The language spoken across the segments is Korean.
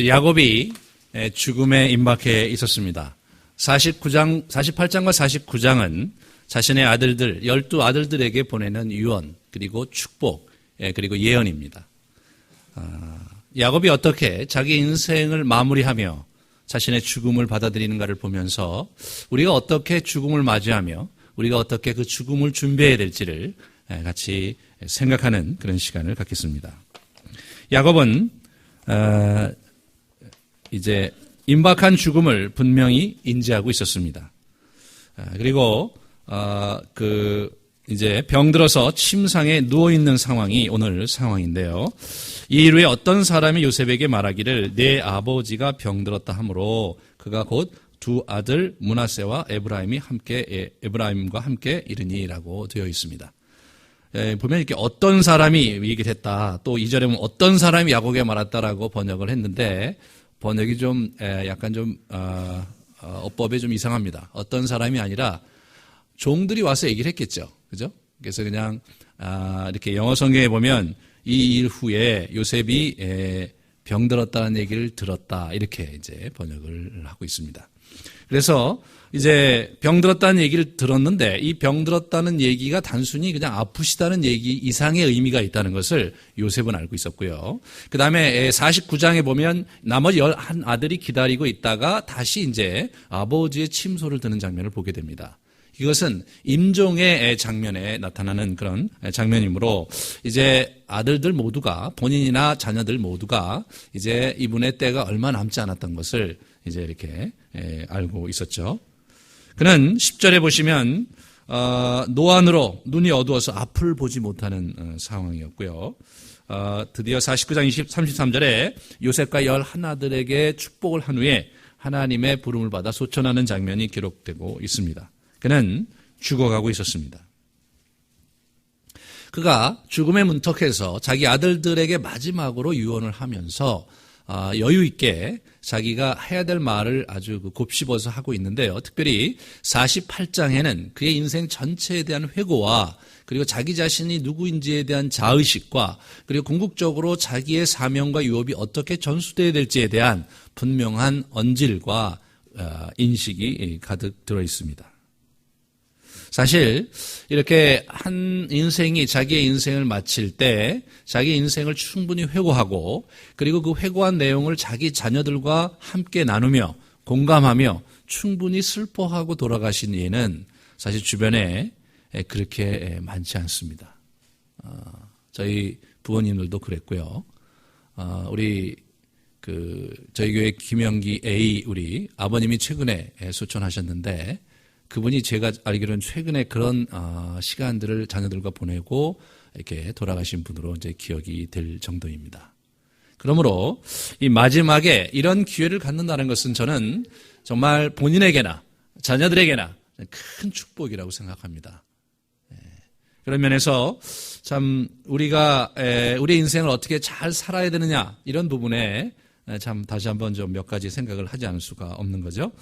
야곱이 죽음에 임박해 있었습니다. 48장과 49장은 자신의 아들들, 12아들들에게 보내는 유언, 그리고 축복, 그리고 예언입니다. 야곱이 어떻게 자기 인생을 마무리하며 자신의 죽음을 받아들이는가를 보면서 우리가 어떻게 죽음을 맞이하며 우리가 어떻게 그 죽음을 준비해야 될지를 같이 생각하는 그런 시간을 갖겠습니다. 야곱은 이제 임박한 죽음을 분명히 인지하고 있었습니다. 그리고 이제 병들어서 침상에 누워 있는 상황이 오늘 상황인데요. 이 일후에 어떤 사람이 요셉에게 말하기를 내 아버지가 병들었다 하므로 그가 곧 두 아들 므낫세와 에브라임과 함께 이르니라고 되어 있습니다. 보면 이렇게 어떤 사람이 얘기를 했다. 또 2절에 보면 어떤 사람이 야곱에게 말했다라고 번역을 했는데 번역이 좀 약간 좀 어법에 좀 이상합니다. 어떤 사람이 아니라 종들이 와서 얘기를 했겠죠. 그죠? 그래서 그냥 이렇게 영어 성경에 보면 이 일 후에 요셉이 병들었다는 얘기를 들었다. 이렇게 이제 번역을 하고 있습니다. 그래서 이제 병들었다는 얘기를 들었는데 이 병들었다는 얘기가 단순히 그냥 아프시다는 얘기 이상의 의미가 있다는 것을 요셉은 알고 있었고요. 그 다음에 49장에 보면 나머지 11아들이 기다리고 있다가 다시 이제 아버지의 침소를 드는 장면을 보게 됩니다. 이것은 임종의 장면에 나타나는 그런 장면이므로 이제 아들들 모두가 본인이나 자녀들 모두가 이제 이분의 때가 얼마 남지 않았던 것을 이제 이렇게 알고 있었죠. 그는 10절에 보시면 노안으로 눈이 어두워서 앞을 보지 못하는 상황이었고요. 드디어 49장 33절에 요셉과 11아들에게 축복을 한 후에 하나님의 부름을 받아 소천하는 장면이 기록되고 있습니다. 그는 죽어가고 있었습니다. 그가 죽음의 문턱에서 자기 아들들에게 마지막으로 유언을 하면서 여유 있게 자기가 해야 될 말을 아주 곱씹어서 하고 있는데요. 특별히 48장에는 그의 인생 전체에 대한 회고와 그리고 자기 자신이 누구인지에 대한 자의식과 그리고 궁극적으로 자기의 사명과 유업이 어떻게 전수되어야 될지에 대한 분명한 언질과 인식이 가득 들어 있습니다. 사실 이렇게 한 인생이 자기의 인생을 마칠 때 자기 인생을 충분히 회고하고 그리고 그 회고한 내용을 자기 자녀들과 함께 나누며 공감하며 충분히 슬퍼하고 돌아가신 이에는 사실 주변에 그렇게 많지 않습니다. 저희 부모님들도 그랬고요. 저희 교회 김영기 A 우리 아버님이 최근에 소천하셨는데 그분이 제가 알기로는 최근에 그런 시간들을 자녀들과 보내고 이렇게 돌아가신 분으로 이제 기억이 될 정도입니다. 그러므로 이 마지막에 이런 기회를 갖는다는 것은 저는 정말 본인에게나 자녀들에게나 큰 축복이라고 생각합니다. 그런 면에서 참 우리가 우리의 인생을 어떻게 잘 살아야 되느냐 이런 부분에 참 다시 한번 좀 몇 가지 생각을 하지 않을 수가 없는 거죠.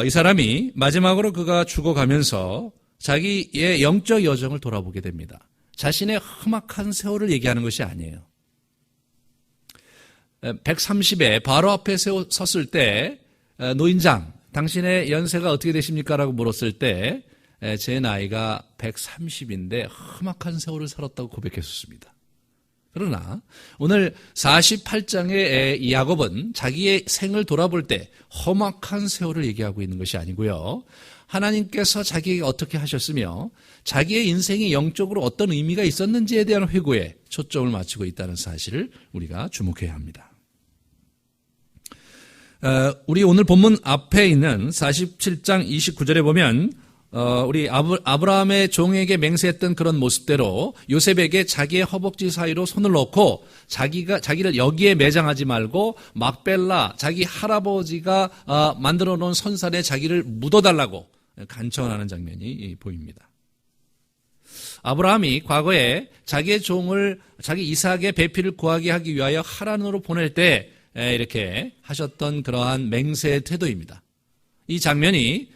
이 사람이 마지막으로 그가 죽어가면서 자기의 영적 여정을 돌아보게 됩니다. 자신의 험악한 세월을 얘기하는 것이 아니에요. 130에 바로 앞에 섰을 때 노인장, 당신의 연세가 어떻게 되십니까? 라고 물었을 때 제 나이가 130인데 험악한 세월을 살았다고 고백했었습니다. 그러나 오늘 48장의 야곱은 자기의 생을 돌아볼 때 험악한 세월을 얘기하고 있는 것이 아니고요. 하나님께서 자기에게 어떻게 하셨으며 자기의 인생이 영적으로 어떤 의미가 있었는지에 대한 회고에 초점을 맞추고 있다는 사실을 우리가 주목해야 합니다. 우리 오늘 본문 앞에 있는 47장 29절에 보면 우리 아브라함의 종에게 맹세했던 그런 모습대로 요셉에게 자기의 허벅지 사이로 손을 넣고 자기를 여기에 매장하지 말고 막벨라 자기 할아버지가 만들어 놓은 선산에 자기를 묻어달라고 간청하는 장면이 보입니다. 아브라함이 과거에 자기의 종을 자기 이삭의 배필을 구하게 하기 위하여 하란으로 보낼 때 이렇게 하셨던 그러한 맹세의 태도입니다. 이 장면이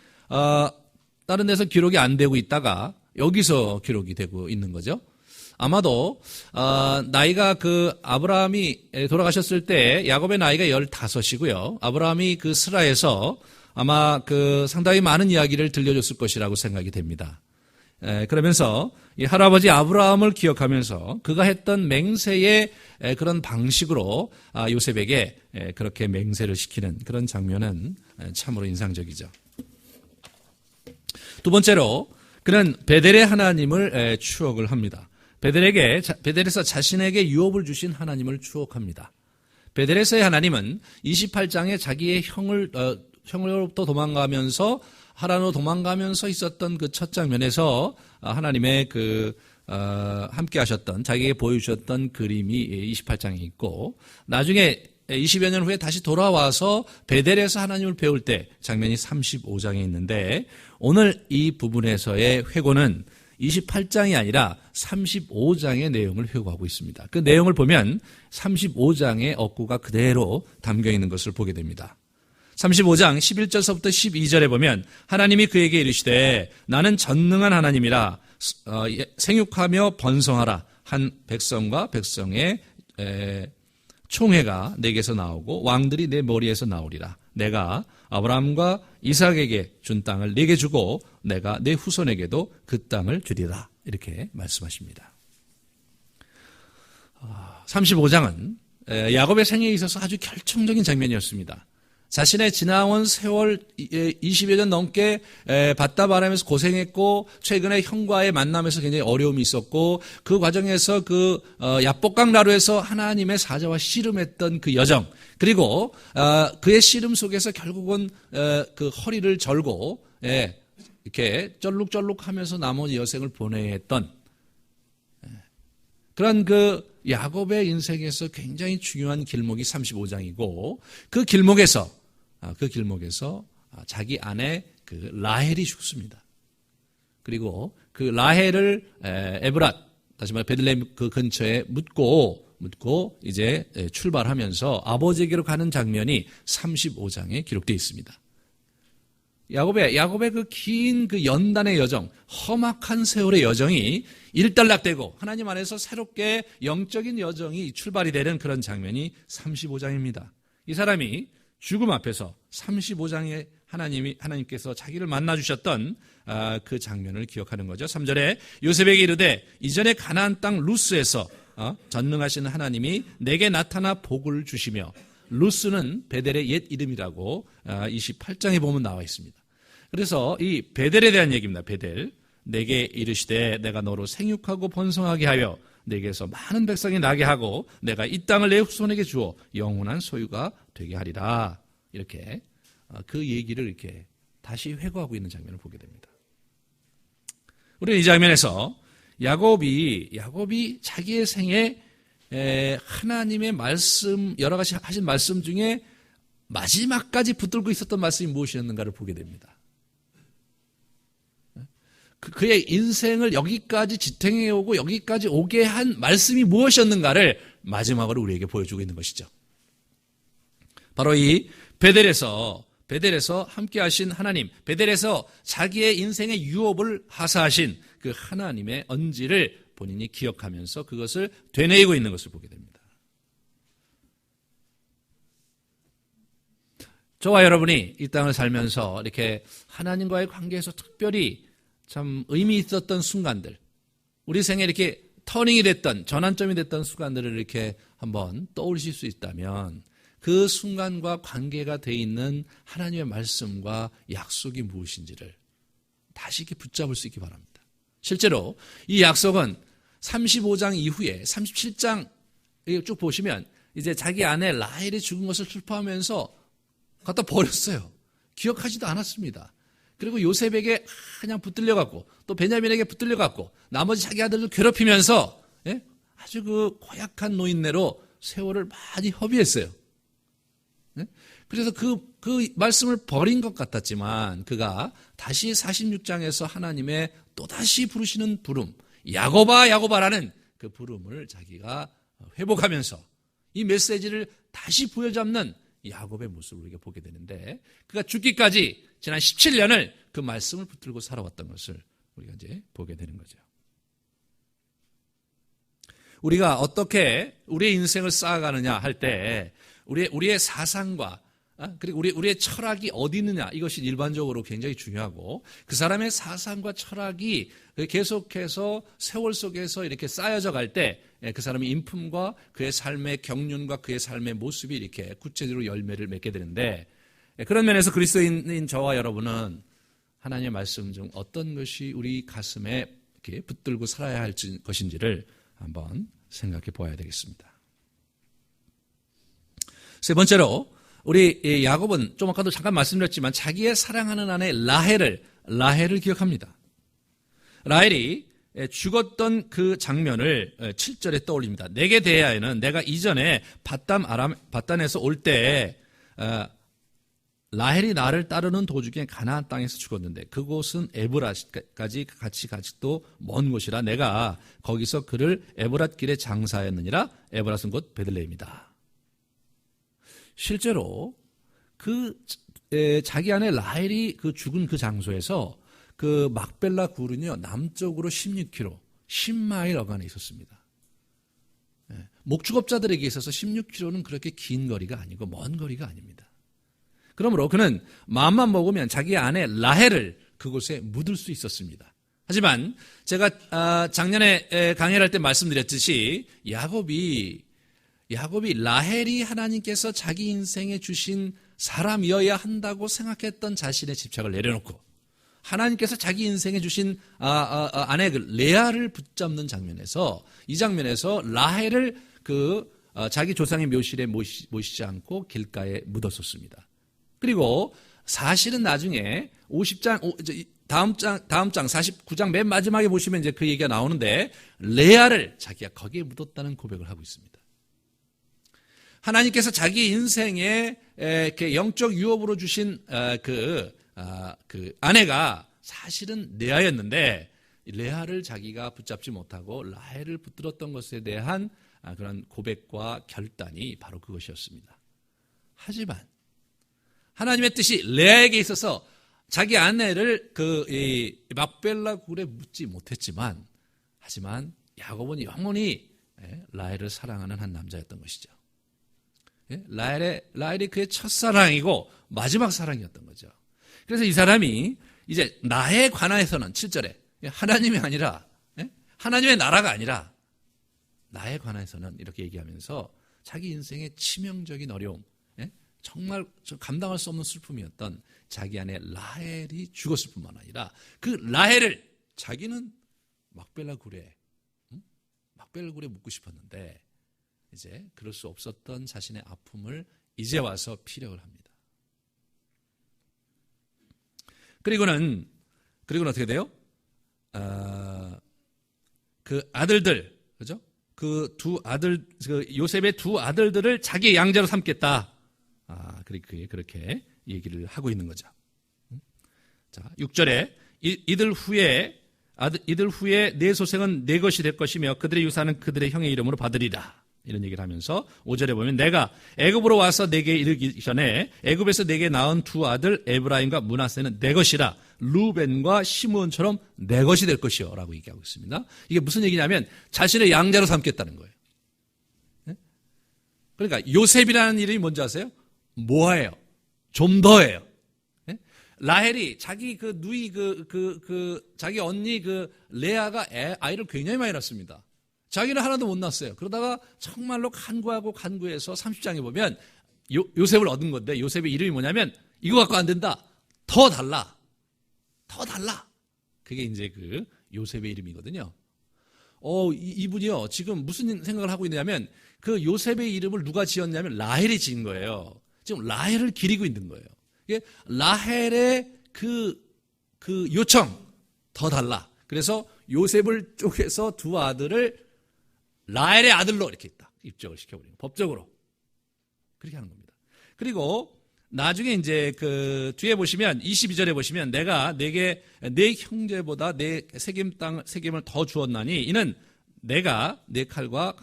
다른 데서 기록이 안 되고 있다가 여기서 기록이 되고 있는 거죠. 아마도 나이가 아브라함이 돌아가셨을 때 야곱의 나이가 15이고요. 아브라함이 스라에서 아마 상당히 많은 이야기를 들려줬을 것이라고 생각이 됩니다. 그러면서 이 할아버지 아브라함을 기억하면서 그가 했던 맹세의 그런 방식으로 요셉에게 그렇게 맹세를 시키는 그런 장면은 참으로 인상적이죠. 두 번째로 그는 베델의 하나님을 추억을 합니다. 베델에서 자신에게 유업을 주신 하나님을 추억합니다. 베델에서의 하나님은 28장에 자기의 형으로부터 도망가면서 하란으로 도망가면서 있었던 그 첫 장면에서 하나님의 함께 하셨던, 자기에게 보여주셨던 그림이 28장에 있고, 나중에 20여 년 후에 다시 돌아와서 베델에서 하나님을 배울 때 장면이 35장에 있는데, 오늘 이 부분에서의 회고는 28장이 아니라 35장의 내용을 회고하고 있습니다. 그 내용을 보면 35장의 억구가 그대로 담겨 있는 것을 보게 됩니다. 35장 11절서부터 12절에 보면 하나님이 그에게 이르시되 나는 전능한 하나님이라 생육하며 번성하라 한 백성과 백성의 총회가 내게서 나오고 왕들이 내 머리에서 나오리라. 내가 아브라함과 이삭에게 준 땅을 네게 주고 내가 내 후손에게도 그 땅을 주리라. 이렇게 말씀하십니다. 35장은 야곱의 생애에 있어서 아주 결정적인 장면이었습니다. 자신의 지나온 세월 20여 년 넘게 바다 바람에서 고생했고 최근에 형과의 만남에서 굉장히 어려움이 있었고 그 과정에서 야복강 나루에서 하나님의 사자와 씨름했던 그 여정, 그리고 그의 씨름 속에서 결국은 그 허리를 절고 이렇게 쩔룩쩔룩하면서 나머지 여생을 보내야 했던 그런 야곱의 인생에서 굉장히 중요한 길목이 35장이고 그 길목에서 자기 아내 라헬이 죽습니다. 그리고 그 라헬을 에브랏, 다시 말해 베들레헴 그 근처에 묻고 이제 출발하면서 아버지에게로 가는 장면이 35장에 기록되어 있습니다. 야곱의 그 긴 연단의 여정, 험악한 세월의 여정이 일단락되고 하나님 안에서 새롭게 영적인 여정이 출발이 되는 그런 장면이 35장입니다. 이 사람이 죽음 앞에서 35장에 하나님께서 자기를 만나주셨던 그 장면을 기억하는 거죠. 3절에 요셉에게 이르되 이전에 가나안 땅 루스에서 전능하신 하나님이 내게 나타나 복을 주시며, 루스는 베델의 옛 이름이라고 28장에 보면 나와 있습니다. 그래서 이 베델에 대한 얘기입니다. 베델. 내게 이르시되 내가 너로 생육하고 번성하게 하여 내게서 많은 백성이 나게 하고 내가 이 땅을 내 후손에게 주어 영원한 소유가 되게 하리라. 이렇게 그 얘기를 이렇게 다시 회고하고 있는 장면을 보게 됩니다. 우리는 이 장면에서 야곱이 자기의 생에 하나님의 말씀, 여러 가지 하신 말씀 중에 마지막까지 붙들고 있었던 말씀이 무엇이었는가를 보게 됩니다. 그의 인생을 여기까지 지탱해오고 여기까지 오게 한 말씀이 무엇이었는가를 마지막으로 우리에게 보여주고 있는 것이죠. 바로 이 베델에서 함께 하신 하나님, 베델에서 자기의 인생의 유업을 하사하신 그 하나님의 언지를 본인이 기억하면서 그것을 되뇌이고 있는 것을 보게 됩니다. 저와 여러분이 이 땅을 살면서 이렇게 하나님과의 관계에서 특별히 참 의미 있었던 순간들, 우리 생에 이렇게 터닝이 됐던, 전환점이 됐던 순간들을 이렇게 한번 떠올리실 수 있다면 그 순간과 관계가 돼 있는 하나님의 말씀과 약속이 무엇인지를 다시 이렇게 붙잡을 수 있기 바랍니다. 실제로 이 약속은 35장 이후에 37장 쭉 보시면 이제 자기 아내 라헬이 죽은 것을 슬퍼하면서 갖다 버렸어요. 기억하지도 않았습니다. 그리고 요셉에게 그냥 붙들려갖고 또 베냐민에게 붙들려갖고 나머지 자기 아들을 괴롭히면서 아주 고약한 노인네로 세월을 많이 허비했어요. 그래서 그 말씀을 버린 것 같았지만 그가 다시 46장에서 하나님의 또다시 부르시는 부름, 야곱아 야곱아라는 그 부름을 자기가 회복하면서 이 메시지를 다시 부여잡는 야곱의 모습을 우리가 보게 되는데, 그가 죽기까지 지난 17년을 그 말씀을 붙들고 살아왔던 것을 우리가 이제 보게 되는 거죠. 우리가 어떻게 우리의 인생을 쌓아가느냐 할 때 우리의 사상과 그리고 우리의 철학이 어디 있느냐 이것이 일반적으로 굉장히 중요하고 그 사람의 사상과 철학이 계속해서 세월 속에서 이렇게 쌓여져 갈 때 그 사람의 인품과 그의 삶의 경륜과 그의 삶의 모습이 이렇게 구체적으로 열매를 맺게 되는데 그런 면에서 그리스도인인 저와 여러분은 하나님의 말씀 중 어떤 것이 우리 가슴에 이렇게 붙들고 살아야 할 것인지를 한번 생각해 보아야 되겠습니다. 세 번째로 우리 야곱은 좀 아까도 잠깐 말씀드렸지만 자기의 사랑하는 아내 라헬을 기억합니다. 라헬이 죽었던 그 장면을 7절에 떠올립니다. 내게 대하여는 내가 이전에 밧단에서 올 때 라헬이 나를 따르는 도중에 가나안 땅에서 죽었는데 그곳은 에브랏까지 같이 또 먼 곳이라 내가 거기서 그를 에브랏 길에 장사하였느니라. 에브랏은 곧 베들레헴이다. 실제로 자기 아내 라헬이 그 죽은 그 장소에서 그 막벨라 굴은요 남쪽으로 16km, 10마일 어간에 있었습니다. 목축업자들에게 있어서 16km는 그렇게 긴 거리가 아니고 먼 거리가 아닙니다. 그러므로 그는 마음만 먹으면 자기 아내 라헬을 그곳에 묻을 수 있었습니다. 하지만 제가 작년에 강의를 할 때 말씀드렸듯이 야곱이 라헬이 하나님께서 자기 인생에 주신 사람이어야 한다고 생각했던 자신의 집착을 내려놓고 하나님께서 자기 인생에 주신 아내 레아를 붙잡는 장면에서 이 장면에서 라헬을 자기 조상의 묘실에 모시지 않고 길가에 묻었었습니다. 그리고 사실은 나중에 50장 다음 장 49장 맨 마지막에 보시면 이제 그 얘기가 나오는데 레아를 자기가 거기에 묻었다는 고백을 하고 있습니다. 하나님께서 자기 인생에 영적 유업으로 주신 그 아내가 사실은 레아였는데 레아를 자기가 붙잡지 못하고 라헬을 붙들었던 것에 대한 그런 고백과 결단이 바로 그것이었습니다. 하지만 하나님의 뜻이 레아에게 있어서 자기 아내를 막벨라 굴에 묻지 못했지만 하지만 야곱은 영원히 라헬을 사랑하는 한 남자였던 것이죠. 라헬이 그의 첫사랑이고 마지막 사랑이었던 거죠. 그래서 이 사람이 이제 나에 관하여서는 7절에 하나님이 아니라 하나님의 나라가 아니라 나에 관해서는 이렇게 얘기하면서 자기 인생의 치명적인 어려움, 정말 감당할 수 없는 슬픔이었던 자기 아내 라헬이 죽었을 뿐만 아니라 그 라헬을 자기는 막벨라 굴에 묻고 싶었는데 이제 그럴 수 없었던 자신의 아픔을 이제 와서 피력을 합니다. 그리고는 어떻게 돼요? 그 아들들, 그죠? 요셉의 두 아들들을 자기의 양자로 삼겠다. 그렇게 얘기를 하고 있는 거죠. 자, 6절에 이들 후에 내 소생은 내 것이 될 것이며 그들의 유산은 그들의 형의 이름으로 받으리라. 이런 얘기를 하면서 5절에 보면 내가 애굽으로 와서 내게 이르기 전에 애굽에서 내게 낳은 두 아들 에브라임과 므낫세는 내 것이라. 루벤과 시므온처럼 내 것이 될 것이요 라고 얘기하고 있습니다. 이게 무슨 얘기냐면 자신의 양자로 삼겠다는 거예요. 그러니까 요셉이라는 이름이 뭔지 아세요? 모아예요. 좀 더예요. 라헬이 자기 자기 언니 레아가 아이를 굉장히 많이 낳습니다. 자기는 하나도 못 낳았어요. 그러다가 정말로 간구해서 30장에 보면 요셉을 얻은 건데 요셉의 이름이 뭐냐면 이거 갖고 안 된다. 더 달라. 그게 이제 요셉의 이름이거든요. 이분이요. 지금 무슨 생각을 하고 있냐면 그 요셉의 이름을 누가 지었냐면 라헬이 지은 거예요. 지금 라헬을 기리고 있는 거예요. 이게 라헬의 그 요청 더 달라. 그래서 요셉을 쪼개서 두 아들을 라헬의 아들로 이렇게 딱 입적을 시켜버리는 법적으로 그렇게 하는 겁니다. 그리고 나중에 이제 뒤에 보시면 22절에 보시면 내가 내게 내 형제보다 내 세겜을 더 주었나니 이는 내가 내 칼과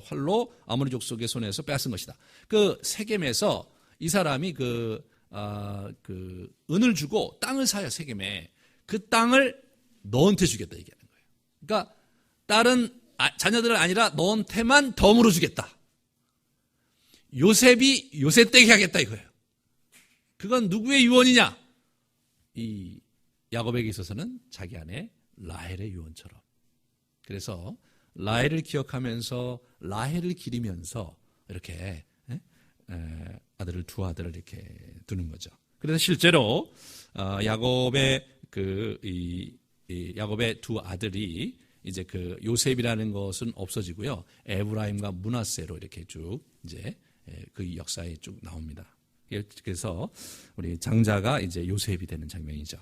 활로 아모리 족속의 손에서 빼앗은 것이다. 그 세겜에서 이 사람이 은을 주고 땅을 사요. 세겜에 그 땅을 너한테 주겠다 얘기하는 거예요. 그러니까 자녀들은 아니라 너한테만 덤으로 주겠다. 요셉이 요셉 되게 하겠다 이거예요. 그건 누구의 유언이냐? 이 야곱에게 있어서는 자기 아내 라헬의 유언처럼. 그래서 라헬을 기억하면서 라헬을 기리면서 이렇게 아들을 두 아들을 이렇게 두는 거죠. 그래서 실제로 야곱의 야곱의 두 아들이 이제 그 요셉이라는 것은 없어지고요. 에브라임과 므낫세로 이렇게 쭉 이제 그 역사에 쭉 나옵니다. 그래서 우리 장자가 이제 요셉이 되는 장면이죠.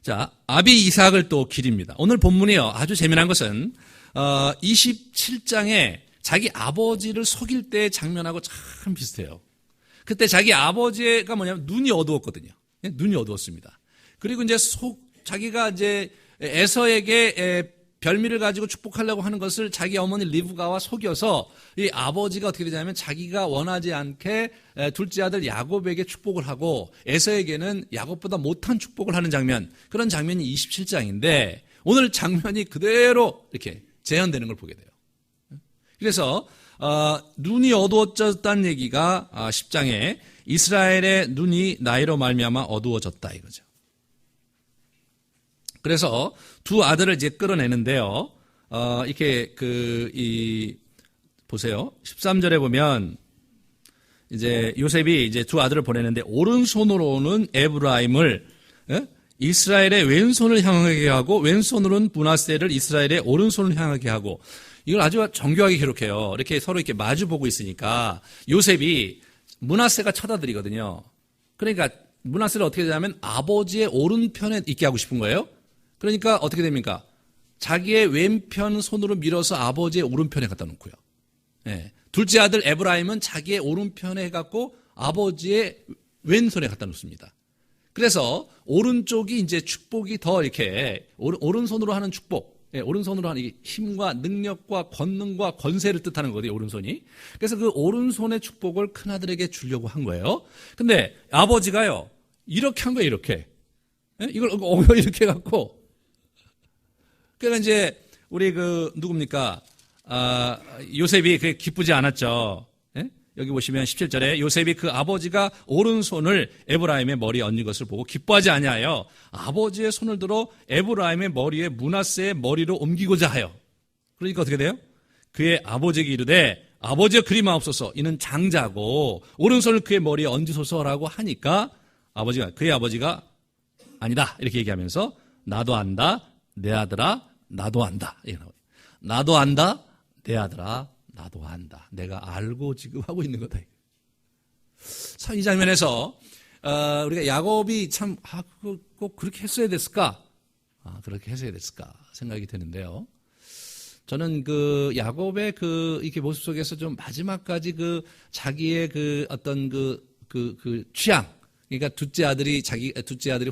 자, 아비 이삭을 또 기립니다. 오늘 본문이요. 아주 재미난 것은 27장에 자기 아버지를 속일 때의 장면하고 참 비슷해요. 그때 자기 아버지가 뭐냐면 눈이 어두웠거든요. 눈이 어두웠습니다. 그리고 이제 자기가 이제 에서에게 별미를 가지고 축복하려고 하는 것을 자기 어머니 리브가와 속여서 이 아버지가 어떻게 되냐면 자기가 원하지 않게 둘째 아들 야곱에게 축복을 하고 에서에게는 야곱보다 못한 축복을 하는 장면, 그런 장면이 27장인데 오늘 장면이 그대로 이렇게 재현되는 걸 보게 돼요. 그래서 눈이 어두워졌다는 얘기가 10장에 이스라엘의 눈이 나이로 말미암아 어두워졌다 이거죠. 그래서 두 아들을 이제 끌어내는데요. 이렇게 보세요. 13절에 보면 이제 요셉이 이제 두 아들을 보내는데 오른손으로는 에브라임을 이스라엘의 왼손을 향하게 하고 왼손으로는 므낫세를 이스라엘의 오른손을 향하게 하고, 이걸 아주 정교하게 기록해요. 이렇게 서로 이렇게 마주 보고 있으니까 요셉이 므낫세가 쳐다드리거든요. 그러니까 므낫세를 어떻게 되냐면 아버지의 오른편에 있게 하고 싶은 거예요. 그러니까 어떻게 됩니까? 자기의 왼편 손으로 밀어서 아버지의 오른편에 갖다 놓고요. 둘째 아들 에브라임은 자기의 오른편에 해갖고 아버지의 왼손에 갖다 놓습니다. 그래서 오른쪽이 이제 축복이 더 이렇게 오른손으로 하는 축복, 오른손으로 하는 힘과 능력과 권능과 권세를 뜻하는 거거든요, 오른손이. 그래서 그 오른손의 축복을 큰아들에게 주려고 한 거예요. 근데 아버지가요, 이렇게 한 거예요, 이렇게. 이걸 이렇게 해갖고. 그러니까 이제 우리 누굽니까? 요셉이 그게 기쁘지 않았죠. 여기 보시면 17절에 요셉이 그 아버지가 오른손을 에브라임의 머리에 얹은 것을 보고 기뻐하지 아니하여 아버지의 손을 들어 에브라임의 머리에 므낫세의 머리로 옮기고자 하여. 그러니까 어떻게 돼요? 그의 아버지에게 이르되 아버지여 그리마옵소서, 이는 장자고 오른손을 그의 머리에 얹으소서라고 하니까 그의 아버지가 아니다 이렇게 얘기하면서 나도 안다 내 아들아 나도 안다. 나도 안다 내 아들아 나도 안다. 내가 알고 지금 하고 있는 거다. 참 이 장면에서 우리가 야곱이 참 꼭 그렇게 했어야 됐을까? 그렇게 했어야 됐을까 생각이 드는데요. 저는 야곱의 이렇게 모습 속에서 좀 마지막까지 자기의 어떤 취향, 그러니까 둘째 아들이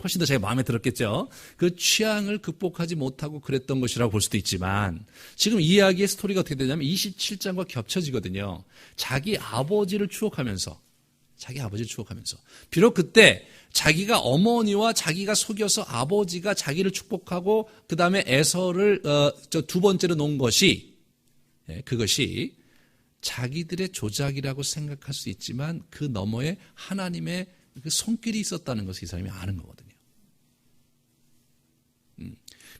훨씬 더 자기 마음에 들었겠죠. 그 취향을 극복하지 못하고 그랬던 것이라고 볼 수도 있지만, 지금 이 이야기의 스토리가 어떻게 되냐면 27장과 겹쳐지거든요. 자기 아버지를 추억하면서, 비록 그때 자기가 어머니와 자기가 속여서 아버지가 자기를 축복하고 그 다음에 에서를 두 번째로 놓은 것이, 그것이 자기들의 조작이라고 생각할 수 있지만 그 너머에 하나님의 그 손길이 있었다는 것을 이 사람이 아는 거거든요.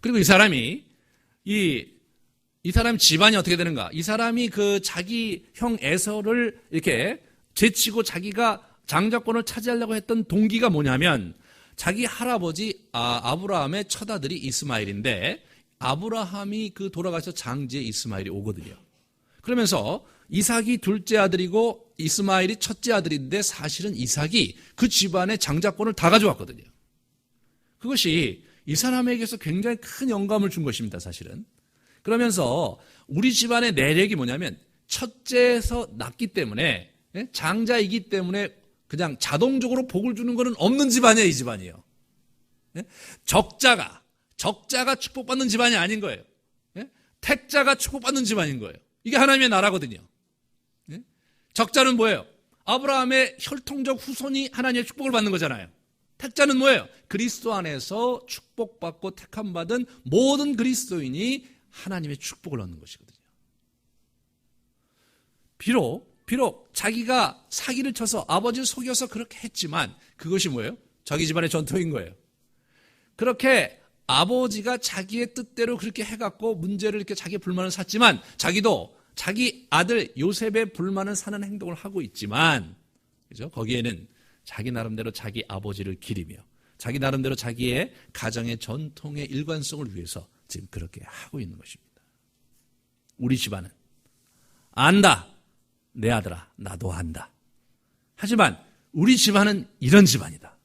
그리고 이 사람이 이 사람 집안이 어떻게 되는가? 이 사람이 자기 형 에서를 이렇게 제치고 자기가 장자권을 차지하려고 했던 동기가 뭐냐면, 자기 할아버지 아브라함의 첫아들이 이스마엘인데 아브라함이 돌아가서 장지에 이스마엘이 오거든요. 그러면서 이삭이 둘째 아들이고 이스마엘이 첫째 아들인데 사실은 이삭이 그 집안의 장자권을 다 가져왔거든요. 그것이 이 사람에게서 굉장히 큰 영감을 준 것입니다, 사실은. 그러면서 우리 집안의 내력이 뭐냐면 첫째에서 낳기 때문에, 장자이기 때문에 그냥 자동적으로 복을 주는 것은 없는 집안이에요, 이 집안이요. 적자가 축복받는 집안이 아닌 거예요. 택자가 축복받는 집안인 거예요. 이게 하나님의 나라거든요. 적자는 뭐예요? 아브라함의 혈통적 후손이 하나님의 축복을 받는 거잖아요. 택자는 뭐예요? 그리스도 안에서 축복받고 택함받은 모든 그리스도인이 하나님의 축복을 얻는 것이거든요. 비록 자기가 사기를 쳐서 아버지를 속여서 그렇게 했지만 그것이 뭐예요? 자기 집안의 전통인 거예요. 그렇게 아버지가 자기의 뜻대로 그렇게 해갖고 문제를 이렇게 자기의 불만을 샀지만 자기도 자기 아들 요셉의 불만을 사는 행동을 하고 있지만, 그죠? 거기에는 자기 나름대로 자기 아버지를 기리며 자기 나름대로 자기의 가정의 전통의 일관성을 위해서 지금 그렇게 하고 있는 것입니다. 우리 집안은 안다. 내 아들아, 나도 안다. 하지만 우리 집안은 이런 집안이다.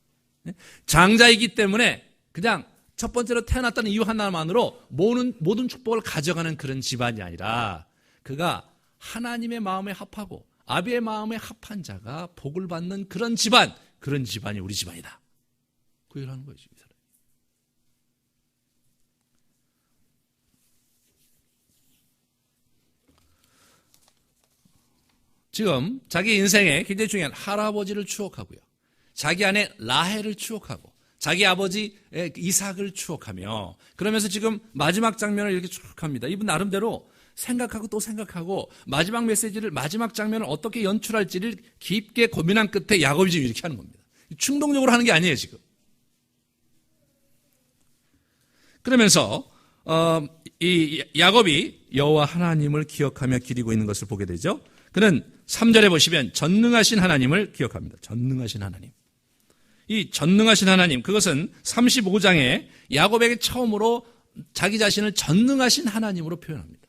장자이기 때문에 그냥 첫 번째로 태어났다는 이유 하나만으로 모든 축복을 가져가는 그런 집안이 아니라 그가 하나님의 마음에 합하고 아비의 마음에 합한 자가 복을 받는 그런 집안이 우리 집안이다. 구별하는 거죠. 지금 자기 인생에 굉장히 중요한 할아버지를 추억하고요. 자기 아내 라헬을 추억하고 자기 아버지 이삭을 추억하며 그러면서 지금 마지막 장면을 이렇게 추억합니다. 이분 나름대로 생각하고 또 생각하고 마지막 메시지를 마지막 장면을 어떻게 연출할지를 깊게 고민한 끝에 야곱이 지금 이렇게 하는 겁니다. 충동적으로 하는 게 아니에요 지금. 그러면서 이 야곱이 여호와 하나님을 기억하며 기리고 있는 것을 보게 되죠. 그는 3절에 보시면 전능하신 하나님을 기억합니다. 전능하신 하나님. 이 전능하신 하나님, 그것은 35장에 야곱에게 처음으로 자기 자신을 전능하신 하나님으로 표현합니다.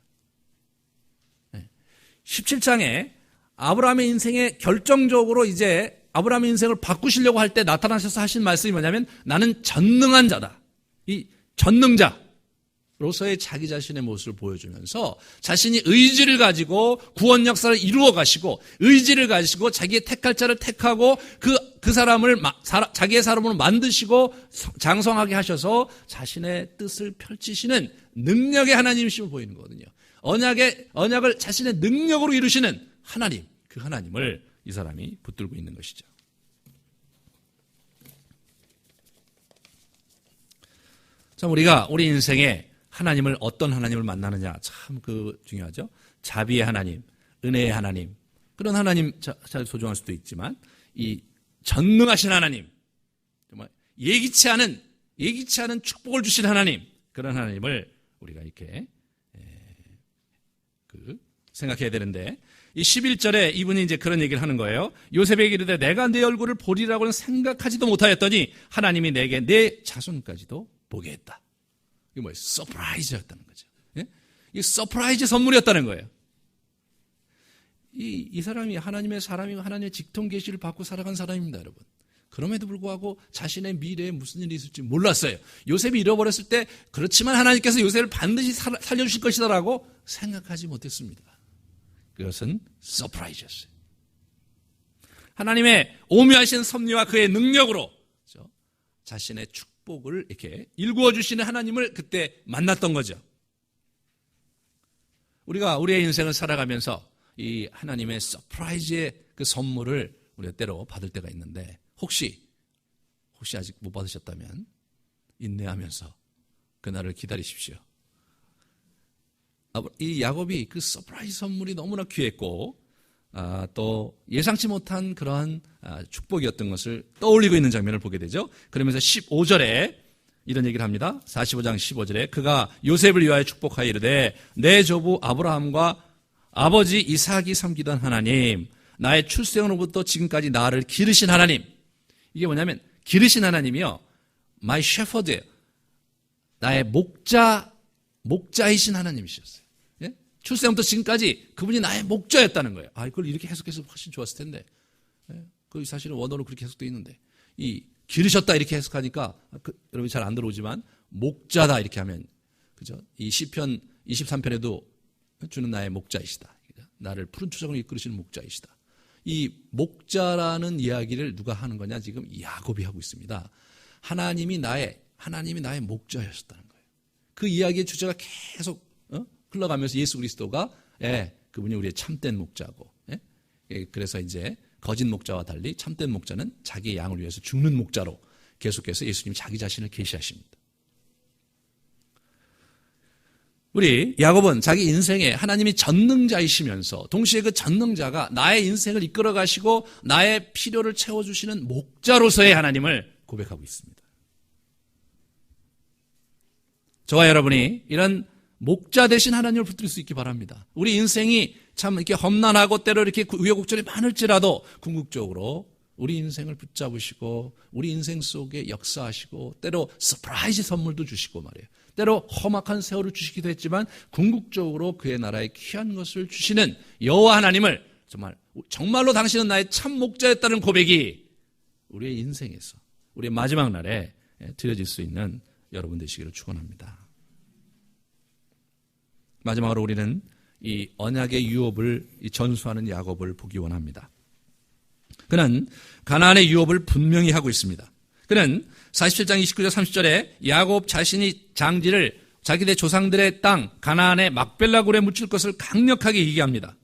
17장에 아브라함의 인생에 결정적으로 이제 아브라함의 인생을 바꾸시려고 할 때 나타나셔서 하신 말씀이 뭐냐면 나는 전능한 자다. 이 전능자로서의 자기 자신의 모습을 보여주면서 자신이 의지를 가지고 구원 역사를 이루어 가시고 의지를 가지고 자기의 택할 자를 택하고 그 사람을 자기의 사람으로 만드시고 장성하게 하셔서 자신의 뜻을 펼치시는 능력의 하나님이심을 보이는 거거든요. 언약을 자신의 능력으로 이루시는 하나님, 그 하나님을 이 사람이 붙들고 있는 것이죠. 참 우리가 우리 인생에 하나님을 어떤 하나님을 만나느냐 참 중요하죠. 자비의 하나님, 은혜의 하나님, 그런 하나님 잘 소중할 수도 있지만 이 전능하신 하나님, 정말 예기치 않은 축복을 주신 하나님, 그런 하나님을 우리가 이렇게 생각해야 되는데 이 11절에 이분이 이제 그런 얘기를 하는 거예요. 요셉에게 이르되 내가 네 얼굴을 보리라고는 생각하지도 못하였더니 하나님이 내게 내 자손까지도 보게 했다. 이게 뭐예요? 서프라이즈였다는 거죠. 예? 이 서프라이즈 선물이었다는 거예요. 이 사람이 하나님의 사람이고 하나님의 직통 계시를 받고 살아간 사람입니다, 여러분. 그럼에도 불구하고 자신의 미래에 무슨 일이 있을지 몰랐어요. 요셉이 잃어버렸을 때 그렇지만 하나님께서 요셉을 반드시 살려주실 것이다라고 생각하지 못했습니다. 그것은 서프라이즈였어요. 하나님의 오묘하신 섭리와 그의 능력으로 자신의 축복을 이렇게 일구어 주시는 하나님을 그때 만났던 거죠. 우리가 우리의 인생을 살아가면서 이 하나님의 서프라이즈의 그 선물을 우리가 때로 받을 때가 있는데 혹시 아직 못 받으셨다면 인내하면서 그날을 기다리십시오. 이 야곱이 그 서프라이즈 선물이 너무나 귀했고 또 예상치 못한 그러한 축복이었던 것을 떠올리고 있는 장면을 보게 되죠. 그러면서 15절에 이런 얘기를 합니다. 45장 15절에 그가 요셉을 위하여 축복하여 이르되 내 조부 아브라함과 아버지 이삭이 섬기던 하나님, 나의 출생으로부터 지금까지 나를 기르신 하나님. 이게 뭐냐면 기르신 하나님이요, my shepherd예요. 나의 목자이신 하나님이셨어요. 예? 출생부터 지금까지 그분이 나의 목자였다는 거예요. 그걸 이렇게 해석해서 훨씬 좋았을 텐데. 예? 그 사실은 원어로 그렇게 해석되어 있는데 이 기르셨다 이렇게 해석하니까 여러분이 잘 안 들어오지만 목자다 이렇게 하면 그죠? 이 시편 23편에도 주는 나의 목자이시다. 나를 푸른 초장으로 이끌으시는 목자이시다. 이 목자라는 이야기를 누가 하는 거냐? 지금 야곱이 하고 있습니다. 하나님이 나의 목자였다는 거예요. 그 이야기의 주제가 계속 흘러가면서 예수 그리스도가 그분이 우리의 참된 목자고, 그래서 이제 거짓 목자와 달리 참된 목자는 자기 양을 위해서 죽는 목자로 계속해서 예수님이 자기 자신을 계시하십니다. 우리 야곱은 자기 인생에 하나님이 전능자이시면서 동시에 그 전능자가 나의 인생을 이끌어 가시고 나의 필요를 채워주시는 목자로서의 하나님을 고백하고 있습니다. 저와 여러분이 이런 목자 되신 하나님을 붙들 수 있기 바랍니다. 우리 인생이 참 이렇게 험난하고 때로 이렇게 우여곡절이 많을지라도 궁극적으로 우리 인생을 붙잡으시고 우리 인생 속에 역사하시고 때로 서프라이즈 선물도 주시고 말이에요. 때로 험악한 세월을 주시기도 했지만 궁극적으로 그의 나라에 귀한 것을 주시는 여호와 하나님을 정말로 당신은 나의 참 목자였다는 고백이 우리의 인생에서 우리의 마지막 날에 드려질 수 있는 여러분 되시기를 축원합니다. 마지막으로 우리는 이 언약의 유업을 전수하는 야곱을 보기 원합니다. 그는 가나안의 유업을 분명히 하고 있습니다. 그는 47장 29절 30절에 야곱 자신이 장지를 자기네 조상들의 땅 가나안의 막벨라굴에 묻힐 것을 강력하게 얘기합니다.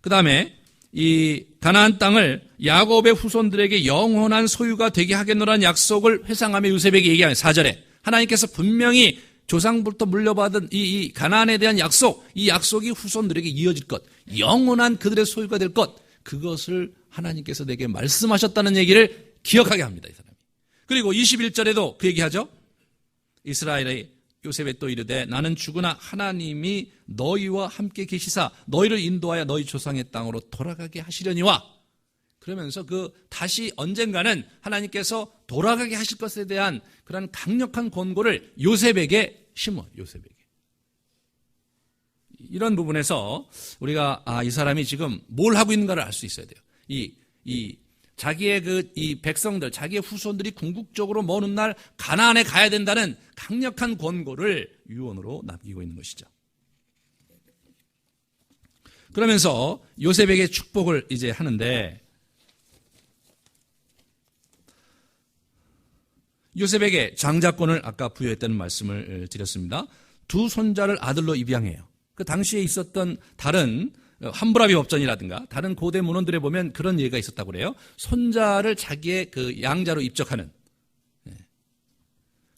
그 다음에 이 가나안 땅을 야곱의 후손들에게 영원한 소유가 되게 하겠노라는 약속을 회상하며 요셉에게 얘기하는 4절에 하나님께서 분명히 조상부터 물려받은 이 가나안에 대한 약속, 이 약속이 후손들에게 이어질 것, 영원한 그들의 소유가 될 것, 그것을 하나님께서 내게 말씀하셨다는 얘기를 기억하게 합니다. 이 사람이. 그리고 21절에도 그 얘기하죠. 이스라엘의 요셉에 또 이르되 나는 죽으나 하나님이 너희와 함께 계시사 너희를 인도하여 너희 조상의 땅으로 돌아가게 하시려니와, 그러면서 다시 언젠가는 하나님께서 돌아가게 하실 것에 대한 그런 강력한 권고를 요셉에게 심어. 요셉에게. 이런 부분에서 우리가 이 사람이 지금 뭘 하고 있는가를 알 수 있어야 돼요. 자기의 이 백성들, 자기의 후손들이 궁극적으로 먼 훗날 가나안에 가야 된다는 강력한 권고를 유언으로 남기고 있는 것이죠. 그러면서 요셉에게 축복을 이제 하는데, 요셉에게 장자권을 아까 부여했다는 말씀을 드렸습니다. 두 손자를 아들로 입양해요. 그 당시에 있었던 다른 함부라비 법전이라든가 다른 고대 문헌들에 보면 그런 예가 있었다고 그래요. 손자를 자기의 그 양자로 입적하는.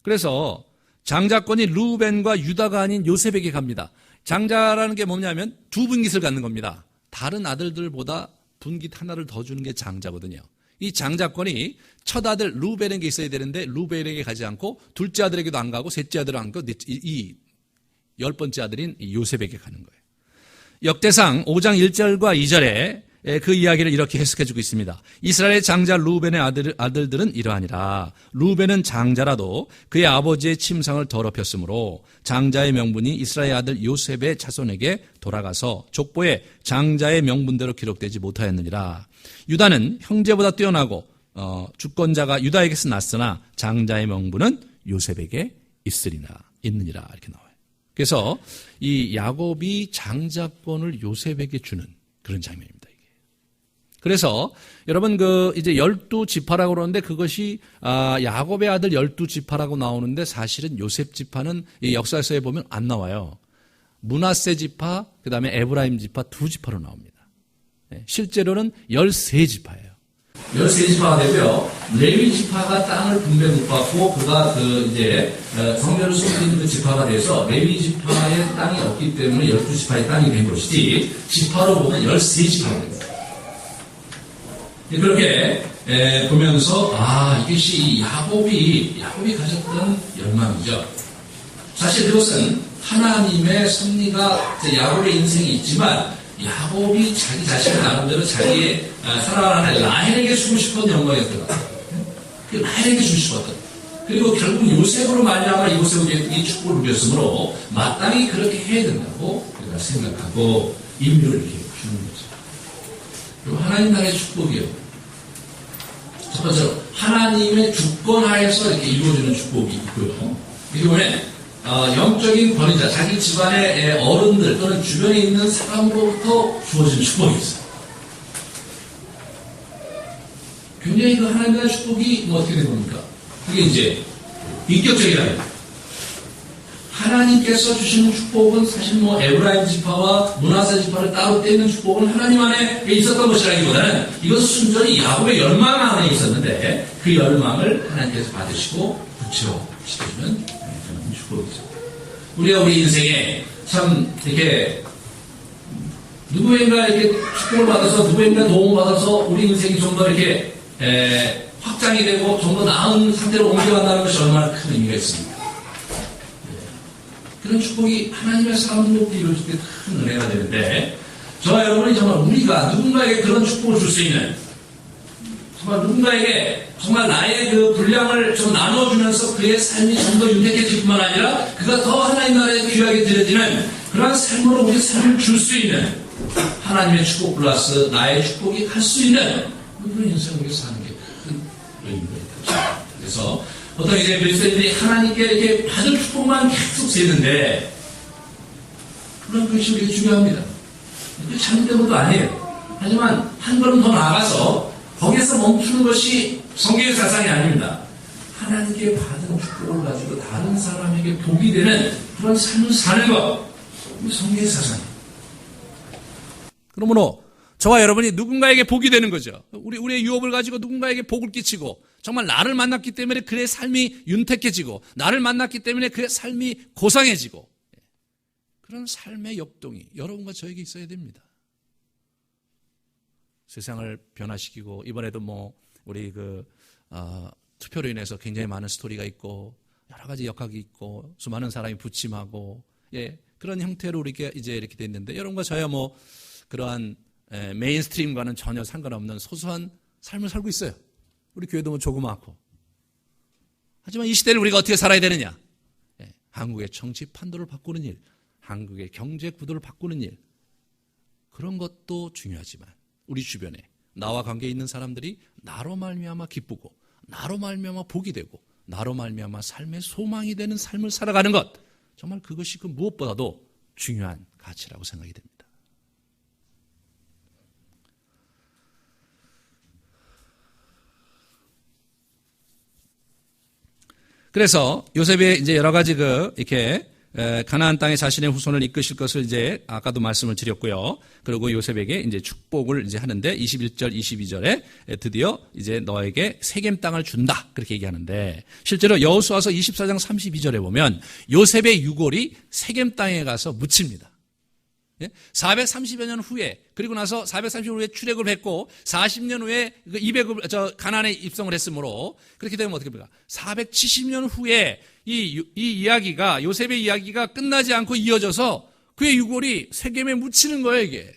그래서 장자권이 루벤과 유다가 아닌 요셉에게 갑니다. 장자라는 게 뭐냐면 두 분깃을 갖는 겁니다. 다른 아들들보다 분깃 하나를 더 주는 게 장자거든요. 이 장자권이 첫 아들 루벤에게 있어야 되는데 루벤에게 가지 않고 둘째 아들에게도 안 가고 셋째 아들은 안 가고 이 10번째 아들인 요셉에게 가는 거예요. 역대상 5장 1절과 2절에 그 이야기를 이렇게 해석해주고 있습니다. 이스라엘의 장자 루벤의 아들들은 이러하니라. 루벤은 장자라도 그의 아버지의 침상을 더럽혔으므로 장자의 명분이 이스라엘 아들 요셉의 자손에게 돌아가서 족보에 장자의 명분대로 기록되지 못하였느니라. 유다는 형제보다 뛰어나고 주권자가 유다에게서 났으나 장자의 명분은 요셉에게 있느니라 이렇게 나와요. 그래서 이 야곱이 장자권을 요셉에게 주는 그런 장면입니다. 이게. 그래서 여러분 이제 12지파라고 그러는데 그것이 야곱의 아들 12지파라고 나오는데 사실은 요셉 지파는 이 역사서에 보면 안 나와요. 므낫세 지파, 그다음에 에브라임 지파 2지파로 나옵니다. 실제로는 13지파예요. 13지파가 되고요. 레위 지파가 땅을 분배 못 받고 그가 이제 성전을 섬기는 그 지파가 돼서 레위 지파의 땅이 없기 때문에 12지파의 땅이 된 것이지 지파로 보면 13지파가 됩니다. 그렇게 보면서 이것이 야곱이 가졌던 열망이죠. 사실 그것은 하나님의 섭리가 야곱의 인생이 있지만 야곱이 자기 자신의 나름대로 자기의 사랑하는 라헬에게 주고 싶었던 영광이었던 것 같아요. 라헬에게 주고 싶었던. 그리고 결국 요셉으로 말미암아 이곳에 축복을 누렸으므로 마땅히 그렇게 해야 된다고 우리가 생각하고 임무를 이렇게 주는 거죠. 그리고 하나님 나라의 축복이요. 첫 번째로 하나님의 주권하에서 이렇게 이루어지는 축복이 있고요. 이게 보면 영적인 권위자, 자기 집안의 어른들 또는 주변에 있는 사람으로부터 주어진 축복이 있어요. 굉장히 그 하나님의 축복이 어떻게 된 겁니까? 그게 이제 인격적이라는 거예요. 하나님께서 주시는 축복은 사실 에브라임 지파와 므낫세 지파를 따로 떼는 축복은 하나님 안에 있었던 것이라기보다는 이것은 순전히 야곱의 열망 안에 있었는데 그 열망을 하나님께서 받으시고 붙여시켜주는 축복이죠. 우리가 우리 인생에 참 이렇게 누구인가 이렇게 축복을 받아서 누구인가 도움을 받아서 우리 인생이 좀 더 이렇게 확장이 되고 좀 더 나은 상태로 옮겨간다는 것이 얼마나 큰 의미가 있습니다. 그런 축복이 하나님의 사람들로 이루어질 때 큰 은혜가 되는데 저와 여러분이 정말 우리가 누군가에게 그런 축복을 줄 수 있는 정말 누군가에게 정말 나의 그 분량을 좀 나눠주면서 그의 삶이 좀 더 윤택해질 뿐만 아니라 그가 더 하나님 나라에 귀하게 드려지는 그러한 삶으로 우리 삶을 줄 수 있는 하나님의 축복 플러스 나의 축복이 할 수 있는 그런 인생을 위해서 사는 게 큰 의미가 있다. 그래서 보통 이제 그리스도인들이 하나님께 이렇게 받을 축복만 계속 세는데 그런 것이 우리가 중요합니다. 그 잘못된 것도 아니에요. 하지만 한 걸음 더 나아가서 거기에서 멈추는 것이 성경의 사상이 아닙니다. 하나님께 받은 축복을 가지고 다른 사람에게 복이 되는 그런 삶을 사는 것, 우리 성경의 사상이에요. 그러므로 저와 여러분이 누군가에게 복이 되는 거죠. 우리의 유업을 가지고 누군가에게 복을 끼치고 정말 나를 만났기 때문에 그의 삶이 윤택해지고 나를 만났기 때문에 그의 삶이 고상해지고 그런 삶의 역동이 여러분과 저에게 있어야 됩니다. 세상을 변화시키고 이번에도 우리 투표로 인해서 굉장히 많은 스토리가 있고 여러 가지 역학이 있고 수많은 사람이 부침하고 그런 형태로 우리가 이제 이렇게 됐는데 여러분과 저야 그러한 메인스트림과는 전혀 상관없는 소소한 삶을 살고 있어요. 우리 교회도 조그맣고. 하지만 이 시대를 우리가 어떻게 살아야 되느냐? 한국의 정치 판도를 바꾸는 일, 한국의 경제 구도를 바꾸는 일, 그런 것도 중요하지만 우리 주변에 나와 관계 있는 사람들이 나로 말미암아 기쁘고 나로 말미암아 복이 되고 나로 말미암아 삶의 소망이 되는 삶을 살아가는 것, 정말 그것이 그 무엇보다도 중요한 가치라고 생각이 됩니다. 그래서 요셉의 이제 여러 가지 이렇게 가나안 땅에 자신의 후손을 이끄실 것을 이제 아까도 말씀을 드렸고요. 그리고 요셉에게 이제 축복을 이제 하는데 21절, 22절에 드디어 이제 너에게 세겜 땅을 준다. 그렇게 얘기하는데 실제로 여호수아서 24장 32절에 보면 요셉의 유골이 세겜 땅에 가서 묻힙니다. 430여 년 후에 그리고 나서 430년 후에 출애굽을 했고 40년 후에 가나안에 입성을 했으므로 그렇게 되면 어떻게 됩니까? 470년 후에 이 이야기가 요셉의 이야기가 끝나지 않고 이어져서 그의 유골이 세겜에 묻히는 거예요, 이게.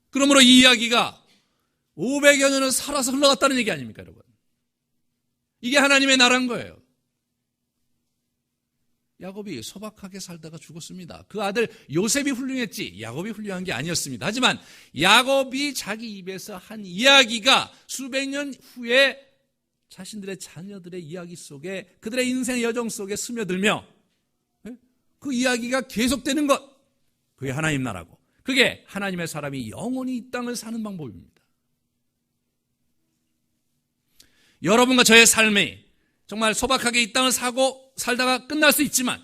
그러므로 이 이야기가 500여 년을 살아서 흘러갔다는 얘기 아닙니까, 여러분? 이게 하나님의 나라인 거예요. 야곱이 소박하게 살다가 죽었습니다. 그 아들 요셉이 훌륭했지 야곱이 훌륭한 게 아니었습니다. 하지만 야곱이 자기 입에서 한 이야기가 수백 년 후에 자신들의 자녀들의 이야기 속에 그들의 인생 여정 속에 스며들며 그 이야기가 계속되는 것, 그게 하나님 나라고 그게 하나님의 사람이 영원히 이 땅을 사는 방법입니다. 여러분과 저의 삶이 정말 소박하게 이 땅을 살다가 끝날 수 있지만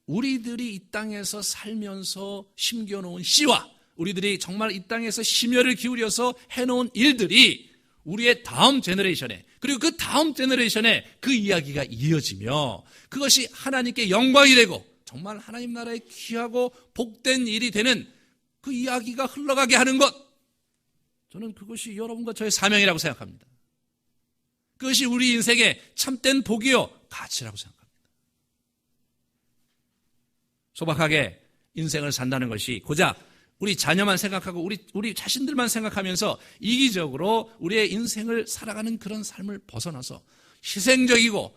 우리들이 이 땅에서 살면서 심겨놓은 씨와 우리들이 정말 이 땅에서 심혈을 기울여서 해놓은 일들이 우리의 다음 제너레이션에 그리고 그 다음 제너레이션에 그 이야기가 이어지며 그것이 하나님께 영광이 되고 정말 하나님 나라에 귀하고 복된 일이 되는 그 이야기가 흘러가게 하는 것, 저는 그것이 여러분과 저의 사명이라고 생각합니다. 그것이 우리 인생의 참된 복이요 가치라고 생각합니다. 소박하게 인생을 산다는 것이 고작 우리 자녀만 생각하고 우리 자신들만 생각하면서 이기적으로 우리의 인생을 살아가는 그런 삶을 벗어나서 희생적이고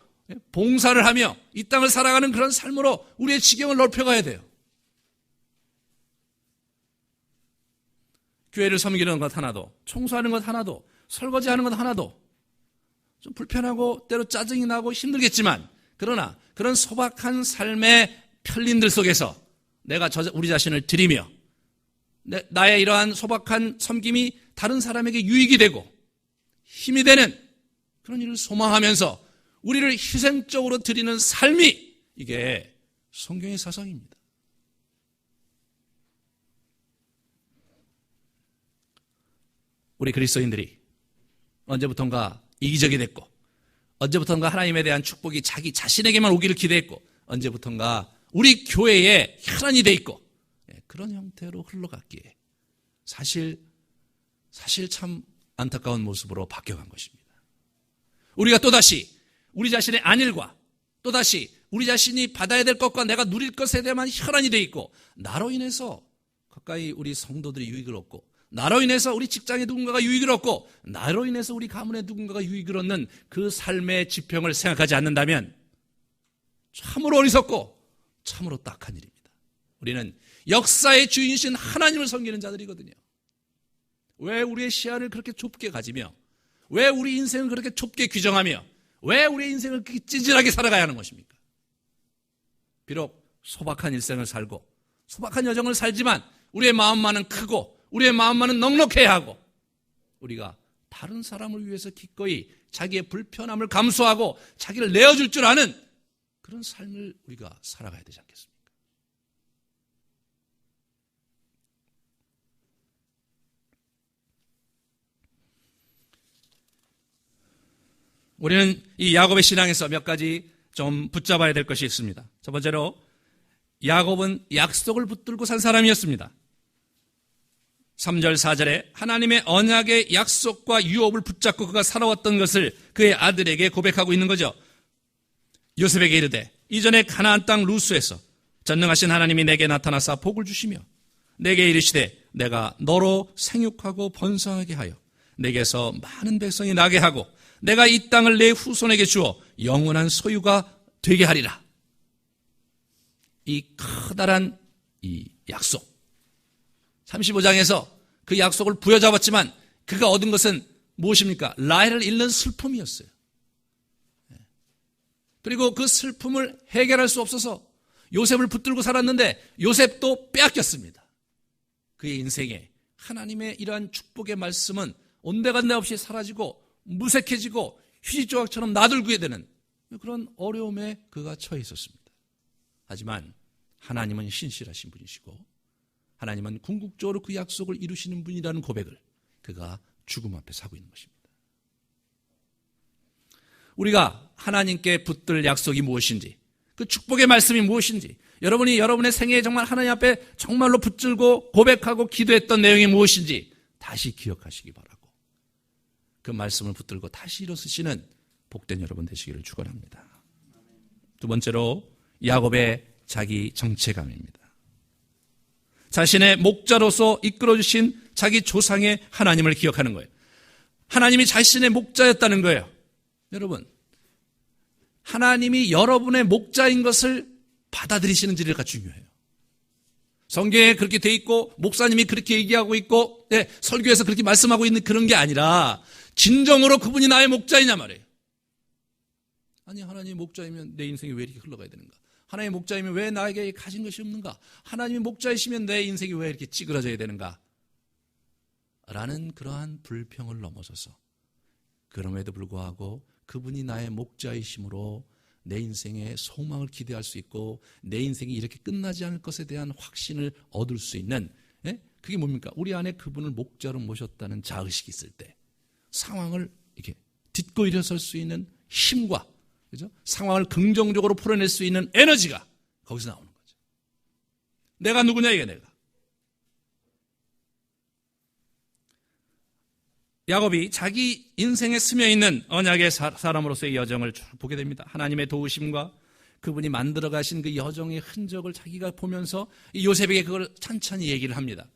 봉사를 하며 이 땅을 살아가는 그런 삶으로 우리의 지경을 넓혀가야 돼요. 교회를 섬기는 것 하나도, 청소하는 것 하나도, 설거지하는 것 하나도 좀 불편하고 때로 짜증이 나고 힘들겠지만 그러나 그런 소박한 삶의 편린들 속에서 내가 우리 자신을 드리며 나의 이러한 소박한 섬김이 다른 사람에게 유익이 되고 힘이 되는 그런 일을 소망하면서 우리를 희생적으로 드리는 삶이 이게 성경의 사상입니다. 우리 그리스도인들이 언제부턴가 이기적이 됐고 언제부턴가 하나님에 대한 축복이 자기 자신에게만 오기를 기대했고 언제부턴가 우리 교회에 혈안이 돼 있고 그런 형태로 흘러갔기에 사실 참 안타까운 모습으로 바뀌어간 것입니다. 우리가 또다시 우리 자신의 안일과 또다시 우리 자신이 받아야 될 것과 내가 누릴 것에 대한 혈안이 돼 있고 나로 인해서 가까이 우리 성도들이 유익을 얻고 나로 인해서 우리 직장에 누군가가 유익을 얻고 나로 인해서 우리 가문에 누군가가 유익을 얻는 그 삶의 지평을 생각하지 않는다면 참으로 어리석고 참으로 딱한 일입니다. 우리는 역사의 주인이신 하나님을 섬기는 자들이거든요. 왜 우리의 시야를 그렇게 좁게 가지며 왜 우리 인생을 그렇게 좁게 규정하며 왜 우리의 인생을 그렇게 찌질하게 살아가야 하는 것입니까? 비록 소박한 일생을 살고 소박한 여정을 살지만 우리의 마음만은 크고 우리의 마음만은 넉넉해야 하고 우리가 다른 사람을 위해서 기꺼이 자기의 불편함을 감수하고 자기를 내어줄 줄 아는 그런 삶을 우리가 살아가야 되지 않겠습니까? 우리는 이 야곱의 신앙에서 몇 가지 좀 붙잡아야 될 것이 있습니다. 첫 번째로 야곱은 약속을 붙들고 산 사람이었습니다. 3절 4절에 하나님의 언약의 약속과 유업을 붙잡고 그가 살아왔던 것을 그의 아들에게 고백하고 있는 거죠. 요셉에게 이르되 이전에 가나안 땅 루스에서 전능하신 하나님이 내게 나타나사 복을 주시며 내게 이르시되 내가 너로 생육하고 번성하게 하여 내게서 많은 백성이 나게 하고 내가 이 땅을 내 후손에게 주어 영원한 소유가 되게 하리라. 이 커다란 이 약속 35장에서 그 약속을 부여잡았지만 그가 얻은 것은 무엇입니까? 라헬을 잃는 슬픔이었어요. 그리고 그 슬픔을 해결할 수 없어서 요셉을 붙들고 살았는데 요셉도 빼앗겼습니다. 그의 인생에 하나님의 이러한 축복의 말씀은 온데간데 없이 사라지고 무색해지고 휴지조각처럼 나들게 되는 그런 어려움에 그가 처해 있었습니다. 하지만 하나님은 신실하신 분이시고 하나님은 궁극적으로 그 약속을 이루시는 분이라는 고백을 그가 죽음 앞에 서고 있는 것입니다. 우리가 하나님께 붙들 약속이 무엇인지 그 축복의 말씀이 무엇인지 여러분이 여러분의 생애에 정말 하나님 앞에 정말로 붙들고 고백하고 기도했던 내용이 무엇인지 다시 기억하시기 바라고 그 말씀을 붙들고 다시 일어서시는 복된 여러분 되시기를 축원합니다. 두 번째로 야곱의 자기 정체감입니다. 자신의 목자로서 이끌어주신 자기 조상의 하나님을 기억하는 거예요. 하나님이 자신의 목자였다는 거예요. 여러분, 하나님이 여러분의 목자인 것을 받아들이시는지가 중요해요. 성경에 그렇게 돼 있고 목사님이 그렇게 얘기하고 있고 설교에서 그렇게 말씀하고 있는 그런 게 아니라 진정으로 그분이 나의 목자이냐 말이에요. 아니 하나님이 목자이면 내 인생이 왜 이렇게 흘러가야 되는가? 하나님의 목자이면 왜 나에게 가진 것이 없는가? 하나님이 목자이시면 내 인생이 왜 이렇게 찌그러져야 되는가? 라는 그러한 불평을 넘어서서 그럼에도 불구하고 그분이 나의 목자이심으로 내 인생에 소망을 기대할 수 있고 내 인생이 이렇게 끝나지 않을 것에 대한 확신을 얻을 수 있는 그게 뭡니까? 우리 안에 그분을 목자로 모셨다는 자의식이 있을 때 상황을 이렇게 딛고 일어설 수 있는 힘과 그죠? 상황을 긍정적으로 풀어낼 수 있는 에너지가 거기서 나오는 거죠. 내가 누구냐 이게 내가. 야곱이 자기 인생에 스며있는 언약의 사람으로서의 여정을 쭉 보게 됩니다. 하나님의 도우심과 그분이 만들어 가신 그 여정의 흔적을 자기가 보면서 요셉에게 그걸 찬찬히 얘기를 합니다.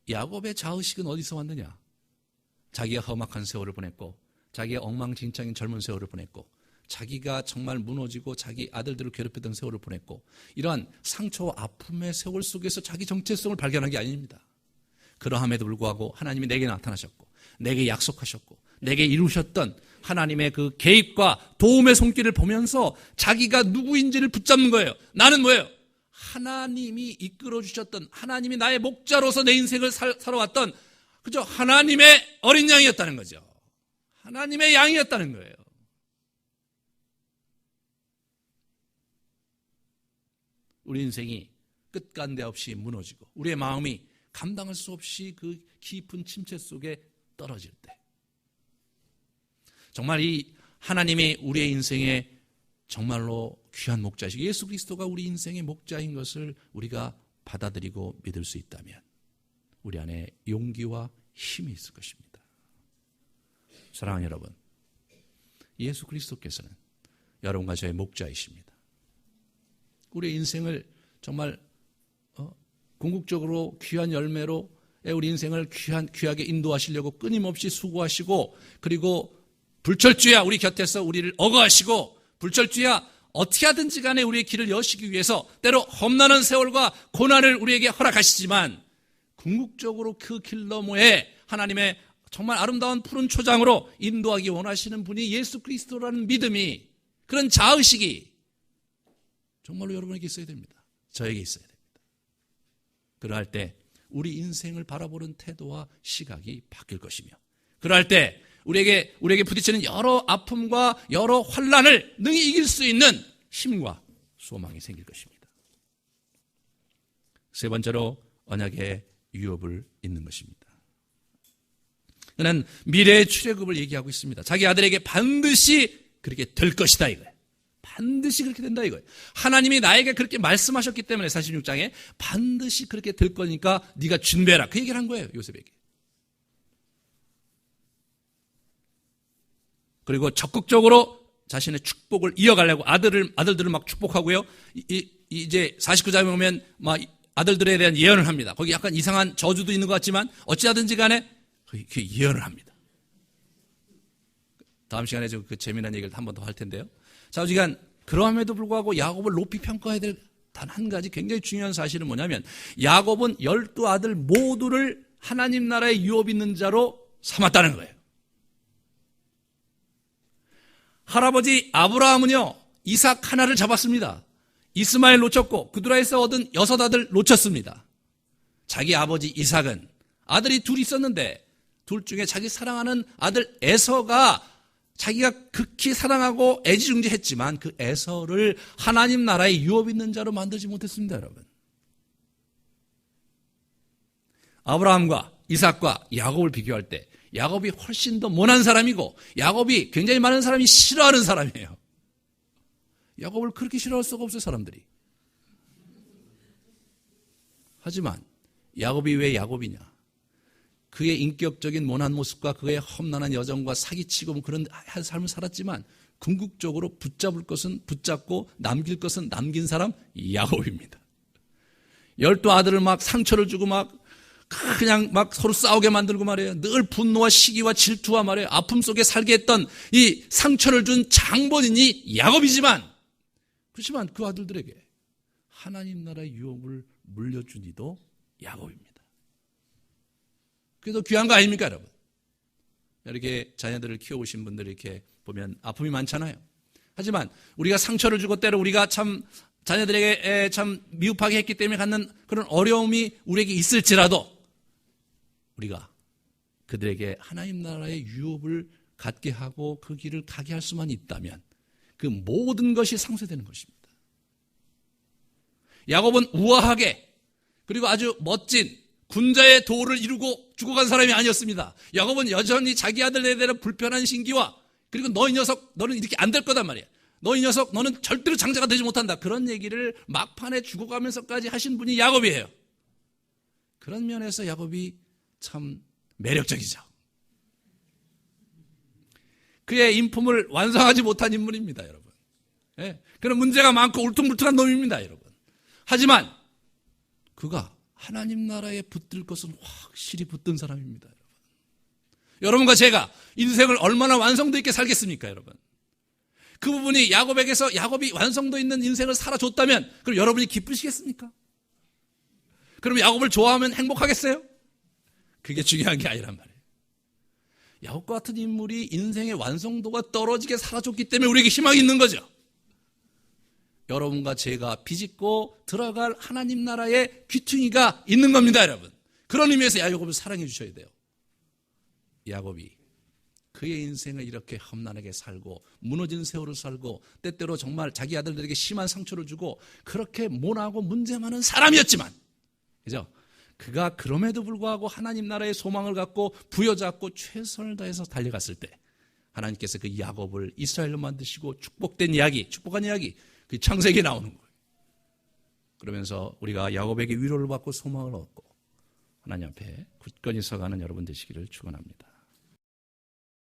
야곱의 자의식은 어디서 왔느냐? 자기가 험악한 세월을 보냈고 자기가 엉망진창인 젊은 세월을 보냈고 자기가 정말 무너지고 자기 아들들을 괴롭혔던 세월을 보냈고 이러한 상처와 아픔의 세월 속에서 자기 정체성을 발견한 게 아닙니다. 그러함에도 불구하고 하나님이 내게 나타나셨고 내게 약속하셨고 내게 이루셨던 하나님의 그 개입과 도움의 손길을 보면서 자기가 누구인지를 붙잡는 거예요. 나는 뭐예요? 하나님이 이끌어주셨던 하나님이 나의 목자로서 내 인생을 살아왔던 그죠? 하나님의 어린 양이었다는 거죠. 하나님의 양이었다는 거예요. 우리 인생이 끝간데 없이 무너지고 우리의 마음이 감당할 수 없이 그 깊은 침체 속에 떨어질 때 정말 이 하나님이 우리의 인생에 정말로 귀한 목자이시고 예수 그리스도가 우리 인생의 목자인 것을 우리가 받아들이고 믿을 수 있다면 우리 안에 용기와 힘이 있을 것입니다. 사랑하는 여러분, 예수 그리스도께서는 여러분과 저의 목자이십니다. 우리의 인생을 정말 궁극적으로 귀한 열매로 우리 인생을 귀하게 인도하시려고 끊임없이 수고하시고, 그리고 불철주야 우리 곁에서 우리를 억어하시고, 불철주야 어떻게 하든지 간에 우리의 길을 여시기 위해서 때로 험난한 세월과 고난을 우리에게 허락하시지만 궁극적으로 그 길 너머에 하나님의 정말 아름다운 푸른 초장으로 인도하기 원하시는 분이 예수 그리스도라는 믿음이, 그런 자의식이 정말로 여러분에게 있어야 됩니다. 저에게 있어야 됩니다. 그러할 때 우리 인생을 바라보는 태도와 시각이 바뀔 것이며, 그러할 때 우리에게 부딪히는 여러 아픔과 여러 환난을 능히 이길 수 있는 힘과 소망이 생길 것입니다. 세 번째로 언약의 유업을 잇는 것입니다. 그는 미래의 출애굽을 얘기하고 있습니다. 자기 아들에게 반드시 그렇게 될 것이다 이거예요. 반드시 그렇게 된다 이거예요. 하나님이 나에게 그렇게 말씀하셨기 때문에 46장에 반드시 그렇게 될 거니까 네가 준비해라, 그 얘기를 한 거예요, 요셉에게. 그리고 적극적으로 자신의 축복을 이어가려고 아들들을 막 축복하고요. 이제 49장에 보면 막 아들들에 대한 예언을 합니다. 거기 약간 이상한 저주도 있는 것 같지만 어찌하든지 간에 그 예언을 합니다. 다음 시간에 좀 그 재미난 얘기를 한 번 더 할 텐데요. 자, 어지간 그러함에도 불구하고 야곱을 높이 평가해야 될 단 한 가지 굉장히 중요한 사실은 뭐냐면, 야곱은 12아들 모두를 하나님 나라의 유업 있는 자로 삼았다는 거예요. 할아버지 아브라함은요, 이삭 하나를 잡았습니다. 이스마엘 놓쳤고 그두라에서 얻은 6아들 놓쳤습니다. 자기 아버지 이삭은 아들이 둘 있었는데 둘 중에 자기 사랑하는 아들 에서가 자기가 극히 사랑하고 애지중지했지만 그 에서를 하나님 나라의 유업 있는 자로 만들지 못했습니다, 여러분. 아브라함과 이삭과 야곱을 비교할 때 야곱이 훨씬 더 모난 사람이고, 야곱이 굉장히 많은 사람이 싫어하는 사람이에요. 야곱을 그렇게 싫어할 수가 없어요, 사람들이. 하지만 야곱이 왜 야곱이냐? 그의 인격적인 모난 모습과 그의 험난한 여정과 사기치고 그런 삶을 살았지만 궁극적으로 붙잡을 것은 붙잡고 남길 것은 남긴 사람 야곱입니다. 12아들을 막 상처를 주고 그냥 서로 싸우게 만들고 말이에요. 늘 분노와 시기와 질투와 말이에요. 아픔 속에 살게 했던 이 상처를 준 장본인이 야곱이지만, 그렇지만 그 아들들에게 하나님 나라의 유업을 물려준 이도 야곱입니다. 그게 더 귀한 거 아닙니까, 여러분? 이렇게 자녀들을 키워오신 분들 이렇게 보면 아픔이 많잖아요. 하지만 우리가 상처를 주고 때로 우리가 참 자녀들에게 참 미흡하게 했기 때문에 갖는 그런 어려움이 우리에게 있을지라도 우리가 그들에게 하나님 나라의 유업을 갖게 하고 그 길을 가게 할 수만 있다면 그 모든 것이 상쇄되는 것입니다. 야곱은 우아하게 그리고 아주 멋진 군자의 도를 이루고 죽어간 사람이 아니었습니다. 야곱은 여전히 자기 아들에 대한 불편한 신기와, 그리고 너 이 녀석 너는 이렇게 안 될 거단 말이야. 너 이 녀석 너는 절대로 장자가 되지 못한다. 그런 얘기를 막판에 죽어가면서까지 하신 분이 야곱이에요. 그런 면에서 야곱이 참 매력적이죠. 그의 인품을 완성하지 못한 인물입니다, 여러분. 예, 그런 문제가 많고 울퉁불퉁한 놈입니다, 여러분. 하지만 그가 하나님 나라에 붙들 것은 확실히 붙든 사람입니다, 여러분. 여러분과 제가 인생을 얼마나 완성도 있게 살겠습니까, 여러분? 그 부분이 야곱이 완성도 있는 인생을 살아줬다면 그럼 여러분이 기쁘시겠습니까? 그럼 야곱을 좋아하면 행복하겠어요? 그게 중요한 게 아니란 말이에요. 야곱과 같은 인물이 인생의 완성도가 떨어지게 살아줬기 때문에 우리에게 희망이 있는 거죠. 여러분과 제가 비집고 들어갈 하나님 나라의 귀퉁이가 있는 겁니다, 여러분. 그런 의미에서 야곱을 사랑해 주셔야 돼요. 야곱이 그의 인생을 이렇게 험난하게 살고 무너진 세월을 살고 때때로 정말 자기 아들들에게 심한 상처를 주고 그렇게 모나고 문제 많은 사람이었지만, 그죠? 그가 그럼에도 불구하고 하나님 나라의 소망을 갖고 부여잡고 최선을 다해서 달려갔을 때 하나님께서 그 야곱을 이스라엘로 만드시고 축복된 이야기, 축복한 이야기, 그 창세기에 나오는 거예요. 그러면서 우리가 야곱에게 위로를 받고 소망을 얻고 하나님 앞에 굳건히 서가는 여러분 되시기를 축원합니다.